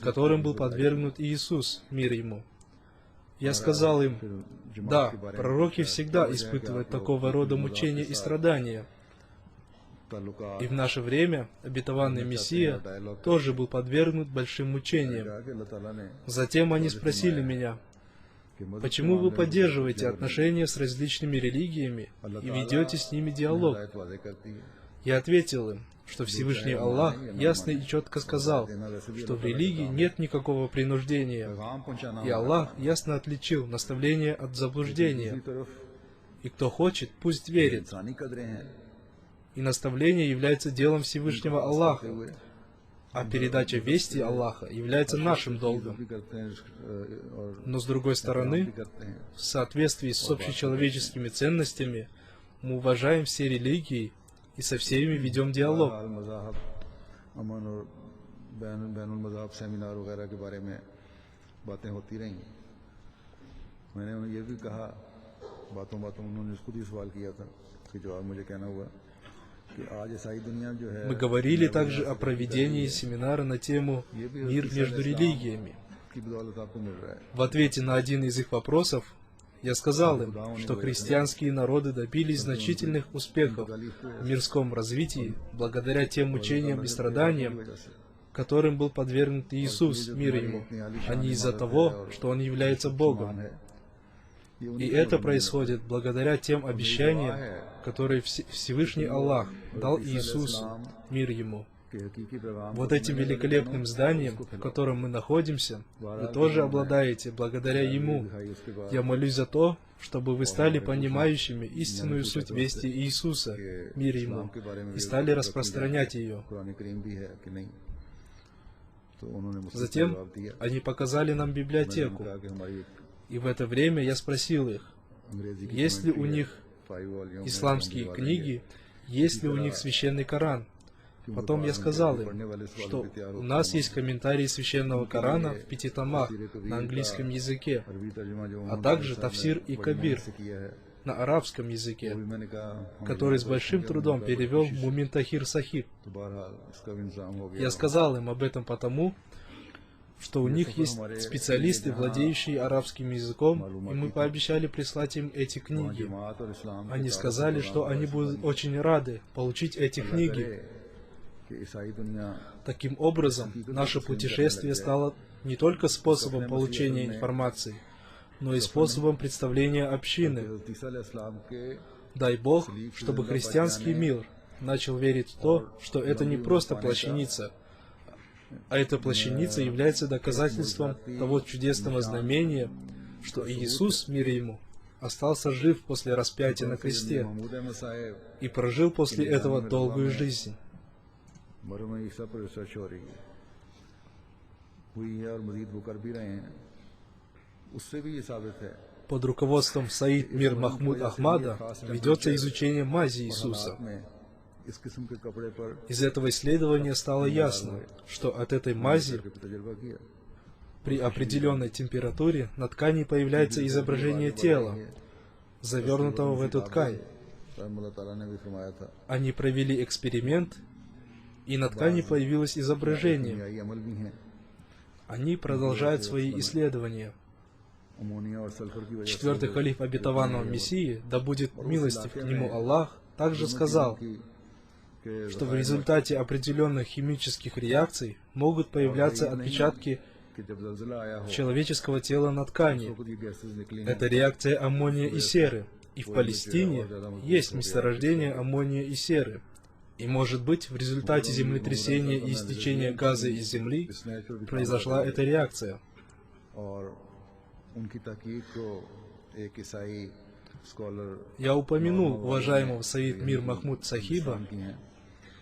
которым был подвергнут Иисус, мир ему. Я сказал им: да, пророки всегда испытывают такого рода мучения и страдания. И в наше время обетованный Мессия тоже был подвергнут большим мучениям. Затем они спросили меня: почему вы поддерживаете отношения с различными религиями и ведете с ними диалог? Я ответил им, что Всевышний Аллах ясно и четко сказал, что в религии нет никакого принуждения, и Аллах ясно отличил наставление от заблуждения. И кто хочет, пусть верит. И наставление является делом Всевышнего Аллаха, а передача вести Аллаха является нашим долгом. Но с другой стороны, в соответствии с общечеловеческими ценностями, мы уважаем все религии и со всеми ведем диалог. Мы говорили также о проведении семинара на тему «Мир между религиями». В ответе на один из их вопросов я сказал им, что христианские народы добились значительных успехов в мирском развитии благодаря тем мучениям и страданиям, которым был подвергнут Иисус, мир ему, а не из-за того, что Он является Богом. И это происходит благодаря тем обещаниям, которые Всевышний Аллах дал Иисусу, мир ему. Вот этим великолепным зданием, в котором мы находимся, вы тоже обладаете благодаря Ему. Я молюсь за то, чтобы вы стали понимающими истинную суть вести Иисуса, мир Ему, и стали распространять ее. Затем они показали нам библиотеку, и в это время я спросил их, есть ли у них исламские книги, есть ли у них священный Коран. Потом я сказал им, что у нас есть комментарии священного Корана в 5 томах на английском языке, а также Тафсир и Кабир на арабском языке, который с большим трудом перевел Мумин Тахир Сахиб. Я сказал им об этом потому, что у них есть специалисты, владеющие арабским языком, и мы пообещали прислать им эти книги. Они сказали, что они будут очень рады получить эти книги. Таким образом, наше путешествие стало не только способом получения информации, но и способом представления общины. Дай Бог, чтобы христианский мир начал верить в то, что это не просто плащаница, а эта плащаница является доказательством того чудесного знамения, что Иисус, мир ему, остался жив после распятия на кресте и прожил после этого долгую жизнь. Под руководством Саид Мир Махмуд Ахмада ведется изучение мази Иисуса. Из этого исследования стало ясно, что от этой мази при определенной температуре на ткани появляется изображение тела, завернутого в эту ткань. Они провели эксперимент, и на ткани появилось изображение. Они продолжают свои исследования. अमोनिया और सल्फर की वजह से Четвертый халиф обетованного Мессии, да будет милостив к нему Аллах, также сказал, что в результате определенных химических реакций могут появляться отпечатки कि जब ज़लज़ला आया हो человеческого тела на ткани. तो ये गैसेस निकली हैं Это реакция аммония и серы. И в Палестине есть месторождение аммония и серы. И, может быть, в результате землетрясения и истечения газа из земли произошла эта реакция. और उनकी तहकीक को एक ईसाई स्कॉलर Я упомянул уважаемого Саид Мир Махмуд Сахиба की हैं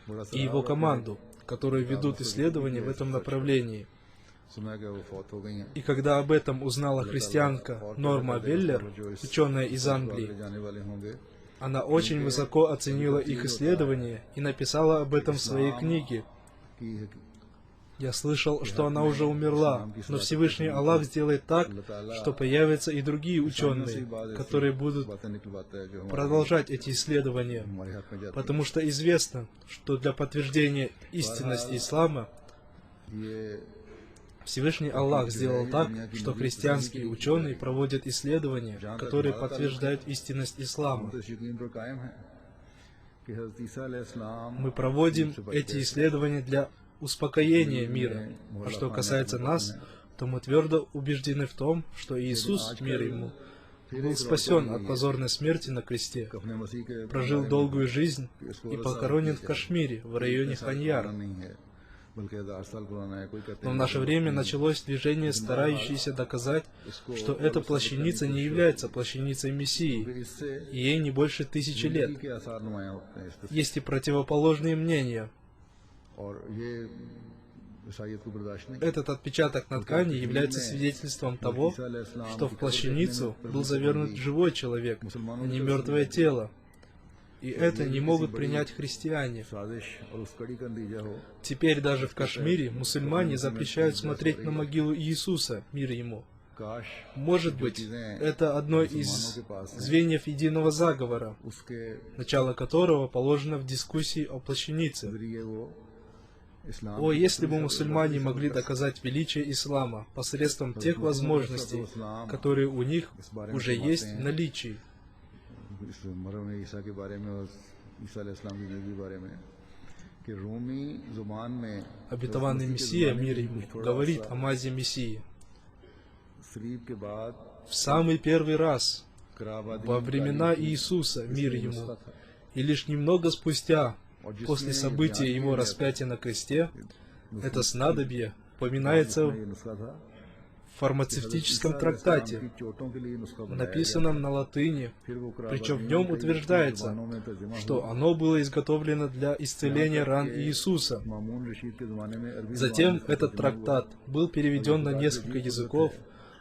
बड़ा и его команду, которые ведут исследования в этом направлении. सुना कि वो फौत हो गई हैं И когда об этом узнала христианка Норма Веллер, ученая из Англии, जाने वाले होंगे она очень высоко оценила их исследования и написала об этом в своей книге. कि Я слышал, что она уже умерла, но Всевышний Аллах сделает так, что появятся и другие ученые, которые будут बातें निकलवाता है जो продолжать эти исследования, हमारे हाथ में जाती потому что известно, что для подтверждения истинности ислама हैं ये Всевышний Аллах сделал так, что христианские ученые проводят исследования, которые подтверждают истинность ислама. तो यकीन पर कायम है कि हज़रत ईसा अलैहिस्सलाम Мы проводим эти исследования для успокоения мира. А что касается нас, то мы твердо убеждены в том, что Иисус, мир ему, был спасен от позорной смерти на кресте, अपने मसीह के прожил долгую жизнь и похоронен в Кашмире, в районе Ханьяр. नहीं है बल्कि 1000 साल पुराना है कोई कहते Но в наше время началось движение, старающееся доказать, что эта плащаница не является плащаницей Мессии, हैं इससे и ей не больше 1000 лет. के आसार नुमाया होते हैं इस पर Есть и противоположные мнения. और ये ईसाईयत को बर्दाश्त नहीं Этот отпечаток на ткани является свидетельством того, что в плащаницу был завернут живой человек, а не мертвое тело. И это не могут принять христиане. साजिश और उस कड़ी का नतीजा हो Теперь даже в Кашмире мусульмане запрещают смотреть на могилу Иисуса, мир ему. काश Может быть, это одно из звеньев единого заговора, उसके начало которого положено в дискуссии о плащанице. जरिए वो इस्लाम О, если бы мусульмане могли доказать величие ислама посредством тех возможностей, которые у них уже есть в наличии. इस मरहम ईसा के बारे में और ईसा अलैहिस्सलाम की ज़िंदगी के बारे में कि रूमी ज़ुबान में Обетованный Мессия, мир ему, говорит о мазе Мессии. सलीब के बाद В самый первый раз, कराबादी во времена Иисуса, мир ему, и лишь немного спустя, после события его распятия на кресте, это снадобье упоминается ये नुस्खा था в фармацевтическом трактате, कि चोटों के लिए नुस्खा बनाया написанном на латыни, फिर वो причем в нем утверждается, что оно было изготовлено для исцеления ран Иисуса. मामून रशीद के ज़माने में अरबी Затем этот трактат был переведен на несколько языков,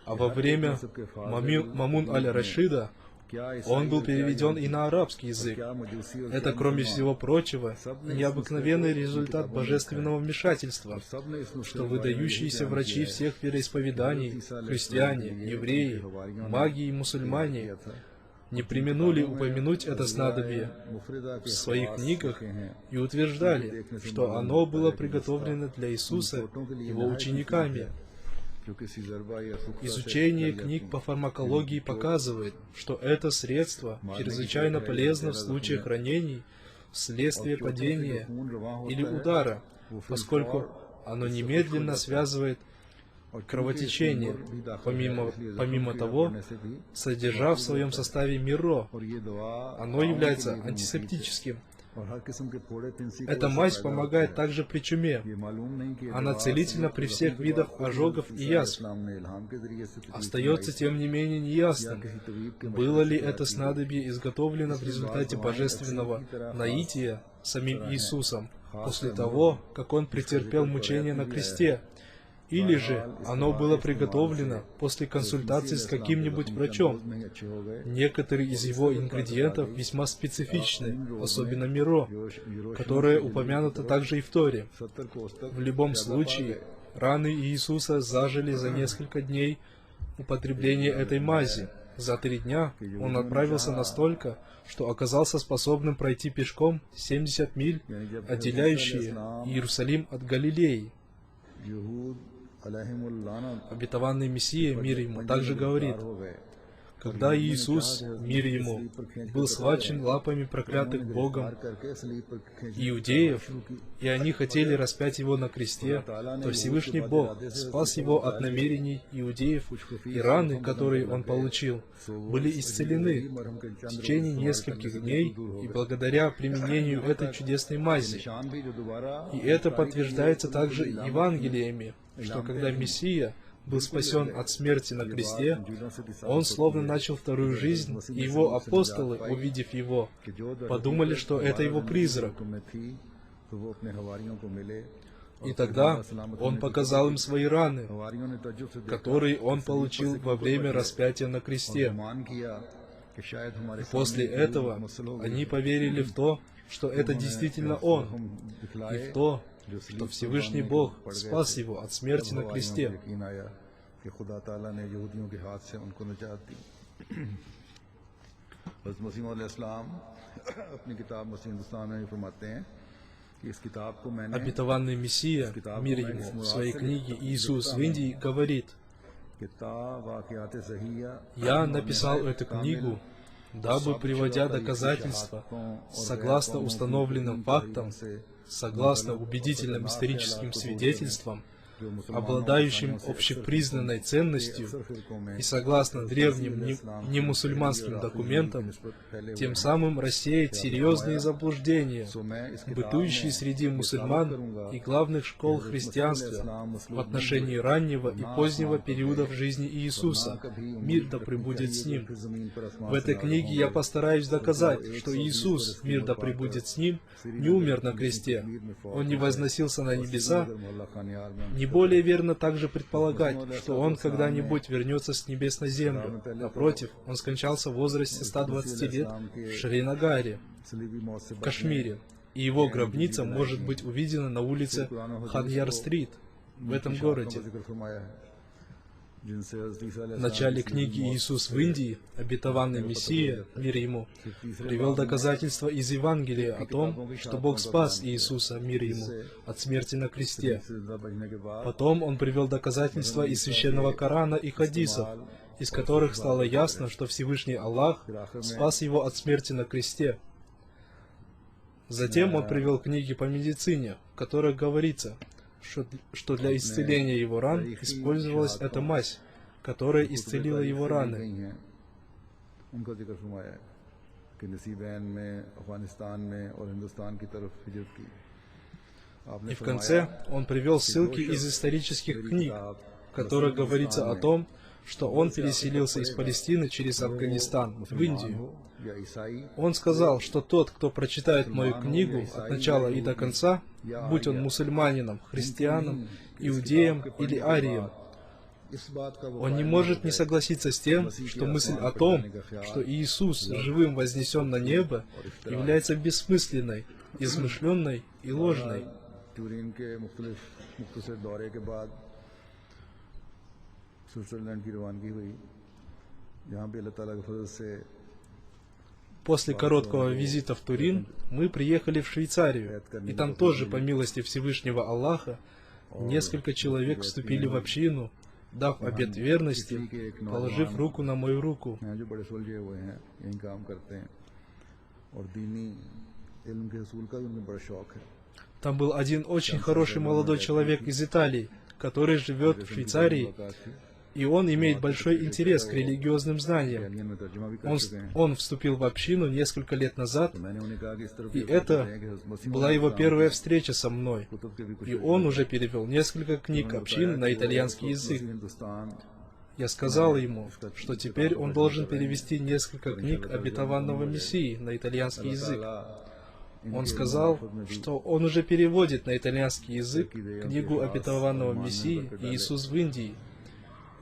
а во время Мамун аль-Рашида क्या он был переведен и на арабский язык. क्या मजूसी और Это, кроме всего прочего, необыкновенный результат божественного вмешательства, सब ने इस что выдающиеся врачи всех вероисповеданий, христиане, евреи, маги и мусульмане, не преминули упомянуть это снадобье मुफरिदा в своих книгах и утверждали, что оно было приготовлено для Иисуса его учениками. जो किसी ज़रबा या सुख्ता से Изучение книг по фармакологии показывает, что это средство чрезвычайно полезно в случаях ранений вследствие падения खून रवा होता или удара, поскольку оно немедленно связывает кровотечение, помимо того, содержа в своем составе миро. और ये दवा Оно является антисептическим. और हर किस्म के फोड़े फिंसी को Эта мазь помогает также при чуме. ये मालूम नहीं कि Она целительна при всех видах ожогов и язв. इस्लाम ने इल्हाम के जरिए से Остается, тем не менее, неясным, было ли это снадобье изготовлено в результате божественного наития самим Иисусом, после того, как Он претерпел мучения на кресте, или же оно было приготовлено после консультации с каким-нибудь врачом. नहीं अच्छे हो गए Некоторые из его ингредиентов весьма специфичны, особенно миро, которое упомянуто также и в Торе. 70 कोस तक В любом случае, раны Иисуса зажили за несколько дней употребления этой мази. За 3 дня он отправился настолько, что оказался способным пройти пешком 70 миль, отделяющие Иерусалим от Галилеи. यहूद अलैहिमुल्लाना Обетованный Мессия, мир ему, также говорит: когда Иисус, мир ему, был схвачен лапами проклятых Богом иудеев, и они хотели распять его на кресте, то Всевышний Бог спас его от намерений иудеев, и раны, которые он получил, были исцелены в течение нескольких дней и благодаря применению этой чудесной мази. И это подтверждается также Евангелиями, что когда Мессия был спасен от смерти на кресте, он словно начал вторую жизнь, и его апостолы, увидев его, подумали, что это его призрак. И тогда он показал им свои раны, которые он получил во время распятия на кресте. И после этого они поверили в то, что это действительно он, и в то, что Всевышний Бог спас его от смерти на кресте. Обетованный Мессия, мир ему, в своей книге «Иисус в Индии» говорит: «Я написал эту книгу, дабы, приводя доказательства согласно установленным фактам, согласно убедительным историческим свидетельствам, обладающим общепризнанной ценностью и согласно древним немусульманским документам, тем самым рассеять серьезные заблуждения, бытующие среди мусульман и главных школ христианства в отношении раннего и позднего периодов жизни Иисуса, мир да пребудет с ним. В этой книге я постараюсь доказать, что Иисус, мир да пребудет с ним, не умер на кресте, он не возносился на небеса. Не более верно также предполагать, что он когда-нибудь вернется с небес на землю. Напротив, он скончался в возрасте 120 лет в Шринагаре, в Кашмире, и его гробница может быть увидена на улице Хадьяр-стрит в этом городе. В начале книги «Иисус в Индии», обетованный Мессия, мир ему, привел доказательства из Евангелия о том, что Бог спас Иисуса, мир ему, от смерти на кресте. Потом он привел доказательства из Священного Корана и хадисов, из которых стало ясно, что Всевышний Аллах спас его от смерти на кресте. Затем он привел книги по медицине, в которых говорится, что для исцеления его ран использовалась эта мазь, которая исцелила его раны. И в конце он привел ссылки из исторических книг, в которых говорится о том, что он переселился из Палестины через Афганистан в Индию. Он сказал, что тот, кто прочитает мою книгу от начала и до конца, будь он мусульманином, христианом, иудеем или арием, он не может не согласиться с тем, что мысль о том, что Иисус живым вознесен на небо, является бессмысленной, измышленной и ложной. После короткого визита в Турин мы приехали в Швейцарию, и там тоже, по милости Всевышнего Аллаха, несколько человек вступили в общину, дав обет верности, положив руку на мою руку. Там был один очень хороший молодой человек из Италии, который живет в Швейцарии, и он имеет большой интерес к религиозным знаниям. Он вступил в общину несколько лет назад, и это была его первая встреча со мной. И он уже перевел несколько книг общин на итальянский язык. Я сказал ему, что теперь он должен перевести несколько книг обетованного Мессии на итальянский язык. Он сказал, что он уже переводит на итальянский язык книгу обетованного Мессии «Иисус в Индии»,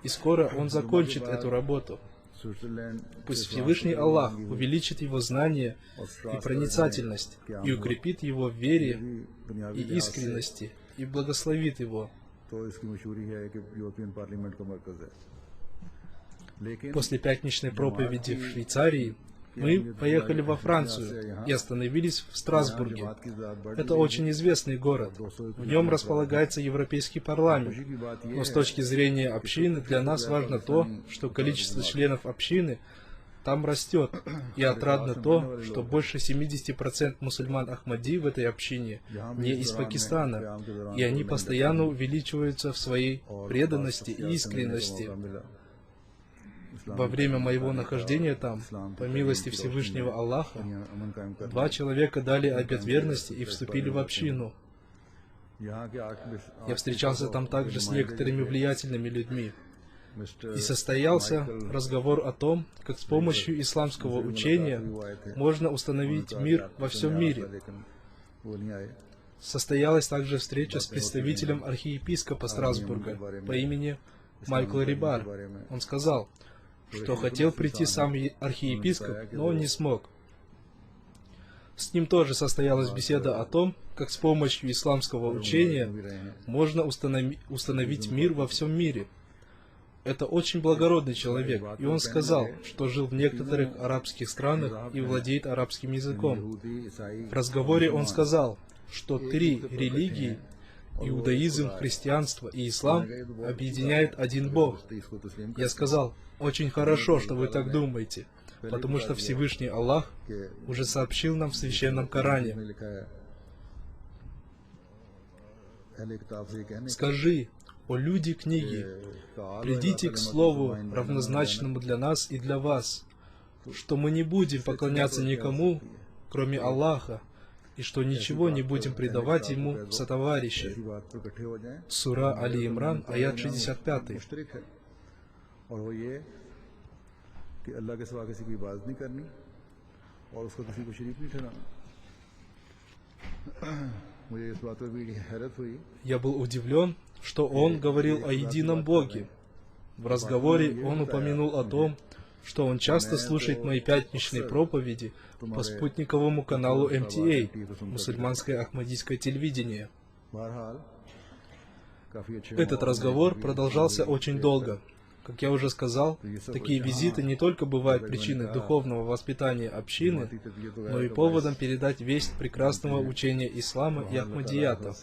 и скоро он закончит эту работу. Пусть Всевышний Аллах увеличит его знания и проницательность, и укрепит его в вере и искренности, и благословит его. После пятничной проповеди в Швейцарии Мы поехали во Францию и остановились в Страсбурге. Это очень известный город. В нем располагается Европейский парламент. Но с точки зрения общины для нас важно то, что количество членов общины там растет. И отрадно то, что больше 70% мусульман Ахмади в этой общине не из Пакистана, и они постоянно увеличиваются в своей преданности и искренности. Во время моего нахождения там, по милости Всевышнего Аллаха, 2 человека дали обет верности и вступили в общину. Я встречался там также с некоторыми влиятельными людьми. И состоялся разговор о том, как с помощью исламского учения можно установить мир во всем мире. Состоялась также встреча с представителем архиепископа Страсбурга по имени Майкл Рибар. Он сказал, что хотел прийти сам архиепископ, но он не смог. С ним тоже состоялась беседа о том, как с помощью исламского учения можно установить мир во всем мире. Это очень благородный человек, и он сказал, что жил в некоторых арабских странах и владеет арабским языком. В разговоре он сказал, что 3 религии — иудаизм, христианство и ислам — объединяет один Бог. Я сказал, очень хорошо, что вы так думаете, потому что Всевышний Аллах уже сообщил нам в Священном Коране. Скажи, о люди книги, придите к слову, равнозначному для нас и для вас, что мы не будем поклоняться никому, кроме Аллаха, и что ничего не будем предавать Ему в сотоварищи. Сура Али Имран, аят 65. Я был удивлен, что он говорил о едином Боге. В разговоре он упомянул о том, что он часто слушает мои пятничные проповеди по спутниковому каналу MTA, мусульманское ахмадийское телевидение. Этот разговор продолжался очень долго. Как я уже сказал, такие визиты не только бывают причиной духовного воспитания общины, но и поводом передать весть прекрасного учения ислама и ахмадията.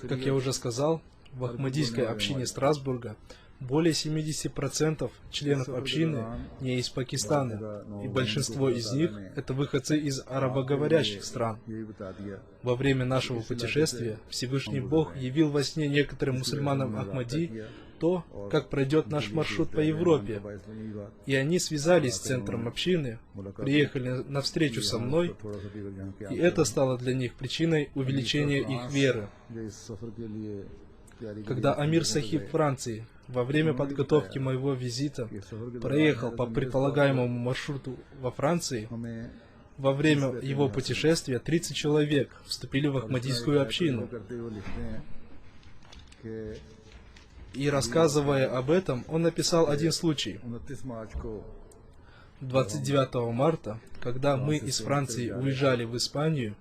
Как я уже сказал, в ахмадийской общине Страсбурга более 70% членов общины не из Пакистана, и большинство из них — это выходцы из арабоговорящих стран. Во время нашего путешествия Всевышний Бог явил во сне некоторым мусульманам Ахмади то, как пройдет наш маршрут по Европе. И они связались с центром общины, приехали на встречу со мной, и это стало для них причиной увеличения их веры. Когда Амир Сахиб Франции во время подготовки моего визита проехал по предполагаемому маршруту во Франции, во время его путешествия 30 человек вступили в ахмадийскую общину. И рассказывая об этом, он написал один случай. 29 марта, когда мы из Франции уезжали в Испанию,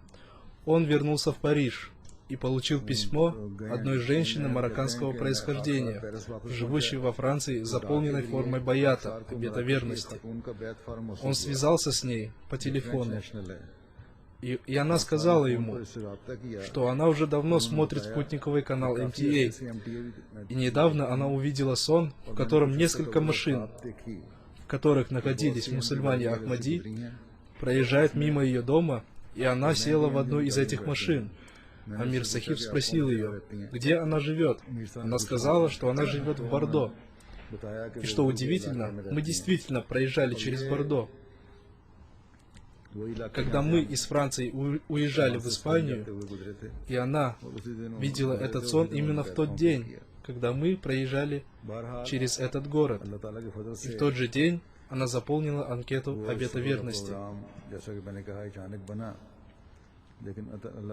он вернулся в Париж и получил письмо одной женщины марокканского происхождения, живущей во Франции, заполненной формой баята, обета верности. Он связался с ней по телефону, и она сказала ему, что она уже давно смотрит спутниковый канал MTA, и недавно она увидела сон, в котором несколько машин, в которых находились мусульмане Ахмади, проезжают мимо ее дома, и она села в одну из этих машин. Амир Сахиб спросил ее, где она живет. Она сказала, что она живет в Бордо. И что удивительно, мы действительно проезжали через Бордо. Когда мы из Франции уезжали в Испанию, и она видела этот сон именно в тот день, когда мы проезжали через этот город. И в тот же день она заполнила анкету обета верности.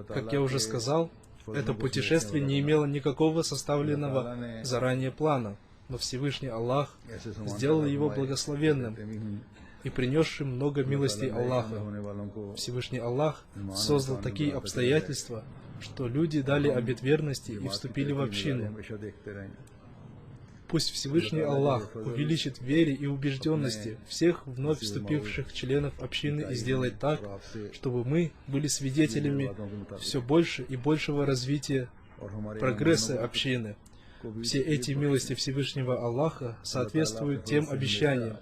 Как я уже сказал, это путешествие не имело никакого составленного заранее плана, но Всевышний Аллах сделал его благословенным. и принесшим много милостей Аллаха. Всевышний Аллах создал такие обстоятельства, что люди дали обет верности и вступили в общину. Пусть Всевышний Аллах увеличит в вере и убежденности всех вновь вступивших членов общины и сделает так, чтобы мы были свидетелями все больше и большего развития, прогресса общины. Все эти милости Всевышнего Аллаха соответствуют тем обещаниям,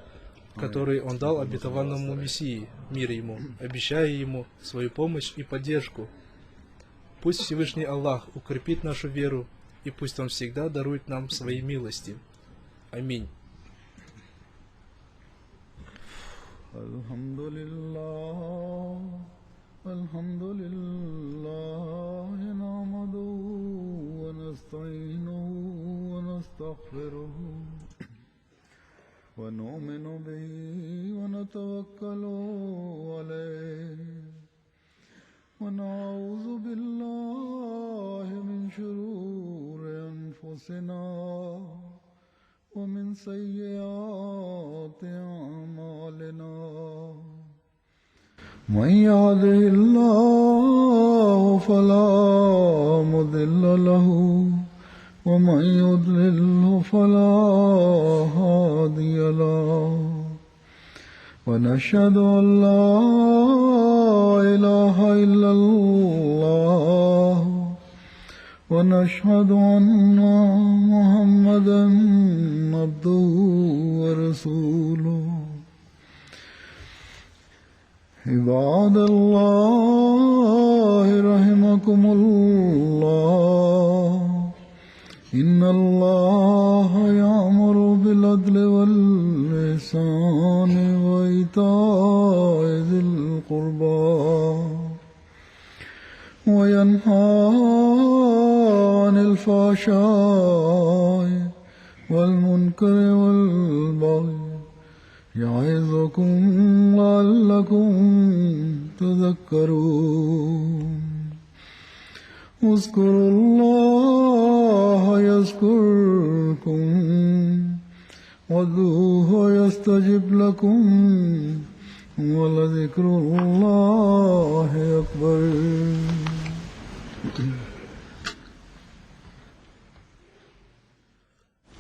которые Он дал обетованному Мессии, мир Ему, обещая Ему свою помощь и поддержку. Пусть Всевышний Аллах укрепит нашу веру, и пусть Он всегда дарует нам свои милости. Аминь. الحمد لله نحمده ونستعينه ونستغفره ونؤمن به ونتوكل عليه ونعوذ بالله من شرور أنفسنا ومن سيئات أعمالنا من يهده الله فلا مضل له ومن يضلل فلا هادي له ونشهد أن لا إله إلا الله ونشهد أن محمدا عبده ورسوله عباد الله رحمكم الله إن الله يأمر بالعدل والإحسان وإيتاء ذي القربى وينهى عن الفحشاء والمنكر والبغي يعظكم لعلكم تذكرون اذكروا الله يذكركم وادعوه يستجب لكم ولذكر الله